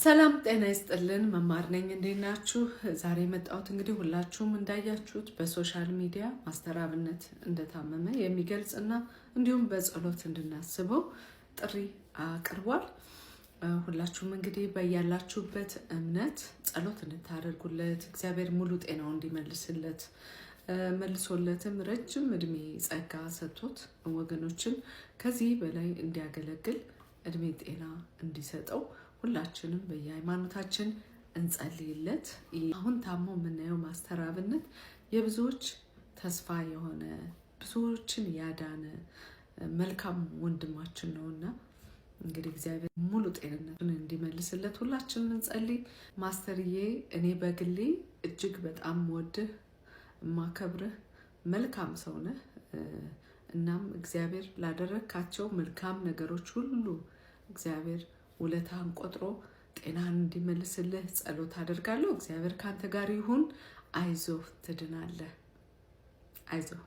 ሰላም ጤና ይስጥልን መማር ነኝ እንደናችሁ ዛሬ መጣሁት እንግዲህ ሁላችሁም እንዳያችሁት በሶሻል ሚዲያ ማስተር አብነት እንደታመመ የሚገልጽና እንዲሁም በጸሎት እንድናስበው ጥሪ አቅርቧል። ሁላችሁም እንግዲህ በያላችሁበት እምነት ጸሎት እንድታደርጉለት እግዚአብሔር ሙሉ ጤናው እንዲመልስለት መልሶለትም ረጅም እድሜ ጸጋ ሰጥቶት ወገኖችን ከዚህ በላይ እንዲያገለግል እድሜ ጤና እንዲሰጠው ሁላችንም በየሃይማኖታችን እንጸልይለት። አሁን ታሞ የምናየው ማስተር አብነት የብዙዎች ተስፋ የሆነ ብዙዎችን ያዳነ መልካም ወንድማችን ነውና እንግዲህ እግዚአብሔር ሙሉ ጤንነቱን እንዲመልስለት ሁላችንም እንጸልይ። ማስተርዬ እኔ በግሌ እጅግ በጣም ወድህ ማከብርህ መልካም ሰው ነህ። እናም እግዚአብሔር ላደረካቸው መልካም ነገሮች ሁሉ እግዚአብሔር ውለታን ቆጥሮ ጤናን እንዲመልስልህ ጸሎት አደርጋለሁ። እግዚአብሔር ካንተ ጋር ይሁን። አይዞህ ትድናለህ። አይዞህ